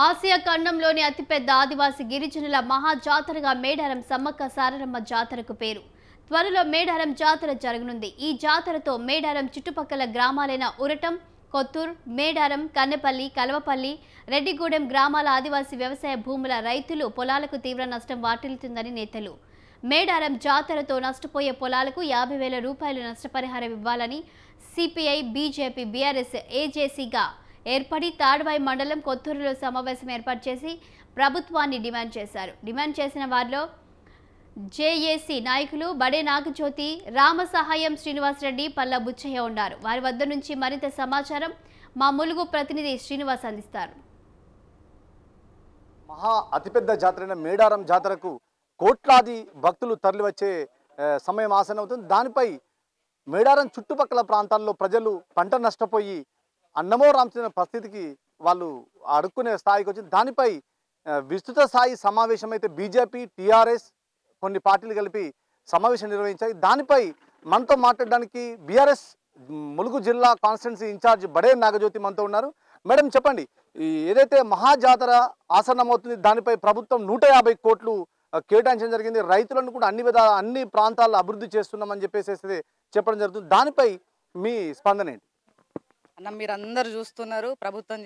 Asia ఖండంలోని అతిపెద్ద ఆదివాసీ గిరిజనుల మహా జాతరగా మేడారం సమ్మక్క సారలమ్మ జాతరకు పేరు. త్వరలో మేడారం జాతర జరగనుంది. ఈ జాతరతో మేడారం చుట్టుపక్కల గ్రామాలైన ఉరటం, కొత్తూర్, మేడారం, కన్నెపల్లి, కలవపల్లి, రెడ్డిగూడెం గ్రామాల ఆదివాసీ వ్యవసాయ భూముల రైతులు పొలాలకు తీవ్ర నష్టం వాటిల్లుతుందని నేతలు. మేడారం జాతరతో నష్టపోయే పొలాలకు 50,000 రూపాయలు నష్టపరిహారం ఇవ్వాలని సిపిఐ, బీజేపీ, బీఆర్ఎస్ ఏజేసీగా ఏర్పడి తాడ్వాయి మండలం కొత్తూరులో సమావేశం ఏర్పాటు చేసి ప్రభుత్వాన్ని డిమాండ్ చేసిన వారిలో జేఏసీ నాయకులు బడే నాగజ్యోతి, రామ సహాయం శ్రీనివాసరెడ్డి, పల్లా బుచ్చయ్య ఉన్నారు. వారి వద్ద నుంచి మరింత సమాచారం మా ములుగు ప్రతినిధి శ్రీనివాస్ అందిస్తారు. మహా అతిపెద్ద జాతరైన మేడారం జాతరకు కోట్లాది భక్తులు తరలివచ్చే సమయం ఆసన్నమవుతుంది. దానిపై మేడారం చుట్టుపక్కల ప్రాంతాల్లో ప్రజలు పంట నష్టపోయి అన్నమో రామచిన పరిస్థితికి వాళ్ళు అడుక్కునే స్థాయికి వచ్చింది. దానిపై విస్తృత స్థాయి సమావేశం అయితే బీజేపీ, టీఆర్ఎస్ కొన్ని పార్టీలు కలిపి సమావేశం నిర్వహించాయి. దానిపై మనతో మాట్లాడడానికి బీఆర్ఎస్ ములుగు జిల్లా కాన్స్టిట్యున్సీ ఇన్ఛార్జ్ బడే నాగజ్యోతి మనతో ఉన్నారు. మేడం చెప్పండి, ఏదైతే మహాజాతర ఆసన్నమవుతుంది దానిపై ప్రభుత్వం 150 కోట్లు కేటాయించడం జరిగింది. రైతులను కూడా అన్ని ప్రాంతాల్లో అభివృద్ధి చేస్తున్నామని చెప్పేసి చెప్పడం జరుగుతుంది. దానిపై మీ స్పందన ఏంటి? అన్న, మీరు అందరు చూస్తున్నారు ప్రభుత్వం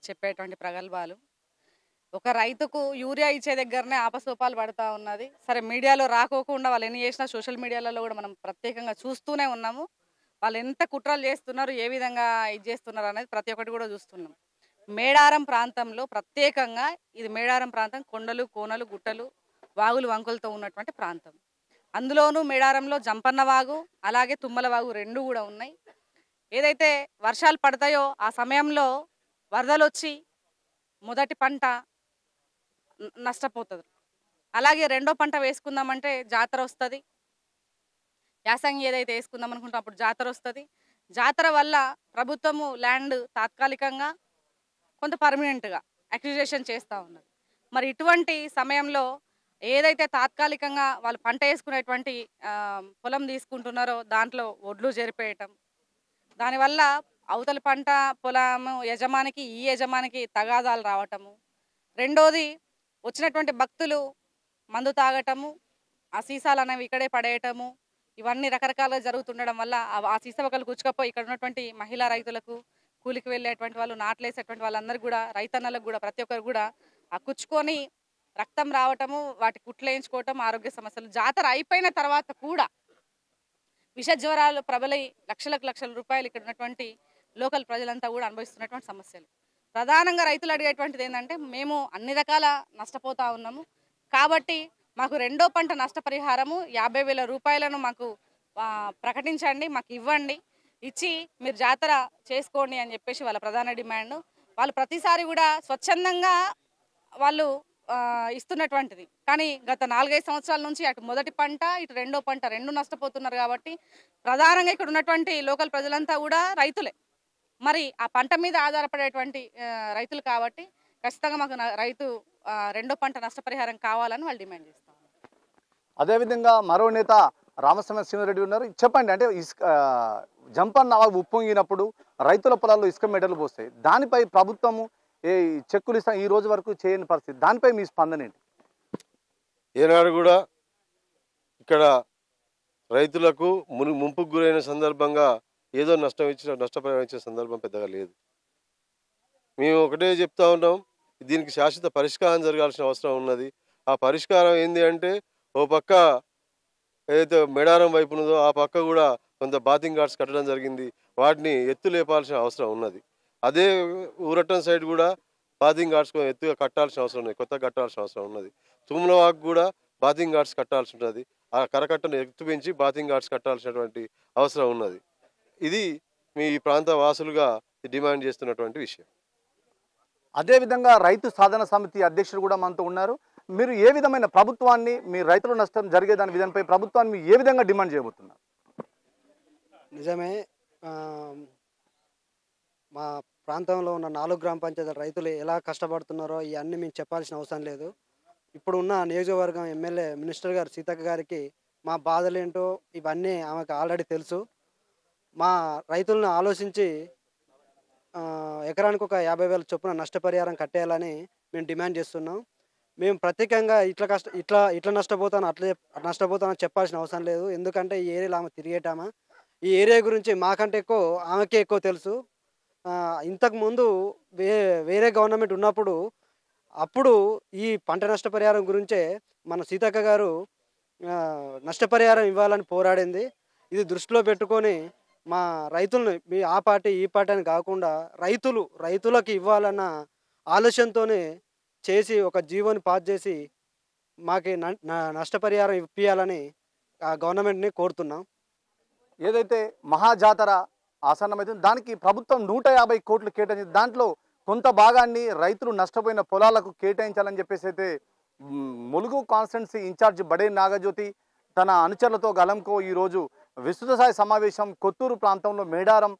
చెప్పేటువంటి ప్రగల్భాలు. ఒక రైతుకు యూరియా ఇచ్చే దగ్గరనే ఆపసోపాలు పడుతూ ఉన్నది. సరే, మీడియాలో రాకోకుండా వాళ్ళు ఎన్ని చేసినా సోషల్ మీడియాలలో కూడా మనం ప్రత్యేకంగా చూస్తూనే ఉన్నాము. వాళ్ళు ఎంత కుట్రలు చేస్తున్నారు, ఏ విధంగా ఇది చేస్తున్నారు అనేది ప్రతి ఒక్కటి కూడా చూస్తున్నాం. మేడారం ప్రాంతంలో ప్రత్యేకంగా ఇది మేడారం ప్రాంతం కొండలు, కోనలు, గుట్టలు, వాగులు, వంకులతో ఉన్నటువంటి ప్రాంతం. అందులోనూ మేడారంలో జంపన్న వాగు అలాగే తుమ్మల వాగు రెండు కూడా ఉన్నాయి. ఏదైతే వర్షాలు పడతాయో ఆ సమయంలో వరదలు వచ్చి మొదటి పంట నష్టపోతుంది. అలాగే రెండో పంట వేసుకుందామంటే జాతర వస్తుంది. యాసంగి ఏదైతే వేసుకుందాం అనుకుంటాం అప్పుడు జాతర వస్తుంది. జాతర వల్ల ప్రభుత్వము ల్యాండ్ తాత్కాలికంగా కొంత పర్మనెంట్గా అక్విజిషన్ చేస్తూ ఉన్నది. మరి ఇటువంటి సమయంలో ఏదైతే తాత్కాలికంగా వాళ్ళు పంట వేసుకునేటువంటి పొలం తీసుకుంటున్నారో దాంట్లో ఒడ్లు జరిపేయటం, దానివల్ల అవతలి పంట పొలము యజమానికి ఈ యజమానికి తగాదాలు రావటము, రెండోది వచ్చినటువంటి భక్తులు మందు తాగటము, ఆ సీసాలు అనేవి ఇక్కడే పడేయటము, ఇవన్నీ రకరకాలుగా జరుగుతుండడం వల్ల ఆ సీసా ఒకళ్ళు కుచ్చుకపోయి ఇక్కడ ఉన్నటువంటి మహిళా రైతులకు, కూలికి వెళ్ళేటువంటి వాళ్ళు, నాట్లేసేటువంటి వాళ్ళందరూ కూడా, రైతన్నలకు కూడా, ప్రతి ఒక్కరు కూడా ఆ కుచ్చుకొని రక్తం రావటము, వాటి కుట్లేయించుకోవటం, ఆరోగ్య సమస్యలు. జాతర అయిపోయిన తర్వాత కూడా విష జ్వరాలు ప్రబలై లక్షల రూపాయలు ఇక్కడ ఉన్నటువంటి లోకల్ ప్రజలంతా కూడా అనుభవిస్తున్నటువంటి సమస్యలు. ప్రధానంగా రైతులు అడిగేటువంటిది ఏంటంటే, మేము అన్ని రకాల నష్టపోతూ ఉన్నాము కాబట్టి మాకు రెండో పంట నష్టపరిహారము 50,000 రూపాయలను మాకు ప్రకటించండి, మాకు ఇవ్వండి, ఇచ్చి మీరు జాతర చేసుకోండి అని చెప్పేసి వాళ్ళ ప్రధాన డిమాండ్. వాళ్ళు ప్రతిసారి కూడా స్వచ్ఛందంగా వాళ్ళు ఇస్తున్నటువంటిది. కానీ గత 4-5 సంవత్సరాల నుంచి అటు మొదటి పంట ఇటు రెండో పంట రెండు నష్టపోతున్నారు. కాబట్టి ప్రధానంగా ఇక్కడ ఉన్నటువంటి లోకల్ ప్రజలంతా కూడా రైతులే. మరి ఆ పంట మీద ఆధారపడేటువంటి రైతులు కాబట్టి ఖచ్చితంగా మాకు రైతు రెండో పంట నష్టపరిహారం కావాలని వాళ్ళు డిమాండ్ చేస్తారు. అదేవిధంగా మరో నేత రామస్వామి శ్రీనివాసరెడ్డి ఉన్నారు. చెప్పండి, అంటే జంపన్న వాగు ఉప్పొంగినప్పుడు రైతుల పొలాల్లో ఇసుక మెడలు పోస్తాయి. దానిపై ప్రభుత్వము చెక్కులు ఇస్తాం ఈ రోజు వరకు చేయని పరిస్థితి. దానిపై మీ స్పందన ఏంటి? ఏనాడు కూడా ఇక్కడ రైతులకు ముంపుకు గురైన సందర్భంగా ఏదో నష్టపరిహారం ఇచ్చే సందర్భం పెద్దగా లేదు. మేము ఒకటే చెప్తా ఉన్నాం, దీనికి శాశ్వత పరిష్కారం జరగాల్సిన అవసరం ఉన్నది. ఆ పరిష్కారం ఏంది అంటే, ఓ పక్క ఏదైతే మేడారం వైపు ఉన్నదో ఆ పక్క కూడా కొంత బాతింగ్ ఘాట్స్ కట్టడం జరిగింది. వాటిని ఎత్తు లేపాల్సిన అవసరం ఉన్నది. అదే ఊరటం సైడ్ కూడా బాతింగ్ ఘాట్స్ ఎత్తుగా కట్టాల్సిన అవసరం ఉన్నది, కొత్తగా కట్టాల్సిన అవసరం ఉన్నది. తుమ్మల వాగు కూడా బాతింగ్ ఘాట్స్ కట్టాల్సి ఉంటుంది. ఆ కరకట్టను ఎత్తు పెంచి బాతింగ్ ఘాట్స్ కట్టాల్సినటువంటి అవసరం ఉన్నది. ఇది మీ ప్రాంత వాసులుగా డిమాండ్ చేస్తున్నటువంటి విషయం. అదేవిధంగా రైతు సాధన సమితి అధ్యక్షులు కూడా మనతో ఉన్నారు. మీరు ఏ విధమైన ప్రభుత్వాన్ని, మీ రైతుల నష్టం జరిగేదాని విధానంపై ప్రభుత్వాన్ని ఏ విధంగా డిమాండ్ చేయబోతున్నారు? నిజమే, మా ప్రాంతంలో ఉన్న 4 గ్రామ పంచాయతీల రైతులు ఎలా కష్టపడుతున్నారో ఇవన్నీ మేము చెప్పాల్సిన అవసరం లేదు. ఇప్పుడు ఉన్న నియోజకవర్గం ఎమ్మెల్యే మినిస్టర్ గారు సీతక్క గారికి మా బాధలేంటో ఇవన్నీ ఆమెకు ఆల్రెడీ తెలుసు. మా రైతులను ఆలోచించి ఎకరానికి ఒక 50,000 చొప్పున నష్టపరిహారం కట్టేయాలని మేము డిమాండ్ చేస్తున్నాం. మేము ప్రత్యేకంగా ఇట్లా నష్టపోతానని చెప్పాల్సిన అవసరం లేదు. ఎందుకంటే ఈ ఏరియాలో ఆమె తిరిగేటామా. ఈ ఏరియా గురించి మాకంటే ఎక్కువ ఆమెకే ఎక్కువ తెలుసు. ఇంతకుముందు వేరే గవర్నమెంట్ ఉన్నప్పుడు అప్పుడు ఈ పంట నష్టపరిహారం గురించే మన సీతక్క గారు నష్టపరిహారం ఇవ్వాలని పోరాడింది. ఇది దృష్టిలో పెట్టుకొని మా రైతులను ఆ పార్టీ ఈ పార్టీ అని కాకుండా రైతులకు ఇవ్వాలన్న ఆలోచనతోనే చేసి ఒక జీవోని పాస్ చేసి మాకు నష్టపరిహారం ఇప్పించాలని గవర్నమెంట్ని కోరుతున్నాం. ఏదైతే మహాజాతర ఆసన్నమైతే దానికి ప్రభుత్వం 150 కోట్లు కేటాయించింది. దాంట్లో కొంత భాగాన్ని రైతులు నష్టపోయిన పొలాలకు కేటాయించాలని చెప్పేసి అయితే ములుగు కాన్స్టిట్యున్సీ ఇన్ఛార్జ్ బడే నాగజ్యోతి తన అనుచరులతో గలంకో ఈరోజు విస్తృత స్థాయి సమావేశం కొత్తూరు ప్రాంతంలో మేడారం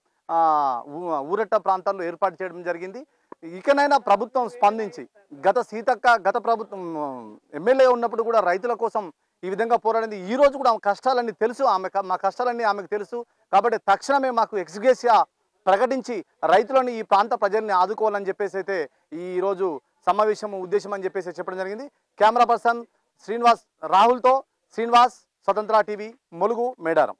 ఊరట్ట ప్రాంతాల్లో ఏర్పాటు చేయడం జరిగింది. ఇకనైనా ప్రభుత్వం స్పందించి గత ప్రభుత్వం ఎమ్మెల్యే ఉన్నప్పుడు కూడా రైతుల కోసం ఈ విధంగా పోరాడింది. ఈ రోజు కూడా ఆమె కష్టాలన్నీ తెలుసు, మా కష్టాలన్నీ ఆమెకు తెలుసు. కాబట్టి తక్షణమే మాకు ఎక్స్గ్రేషియా ప్రకటించి రైతులను ఈ ప్రాంత ప్రజల్ని ఆదుకోవాలని చెప్పేసి అయితే ఈరోజు సమావేశం ఉద్దేశం అని చెప్పేసి చెప్పడం జరిగింది. కెమెరా పర్సన్ రాహుల్తో శ్రీనివాస్, స్వతంత్ర టీవీ, ములుగు, మేడారం.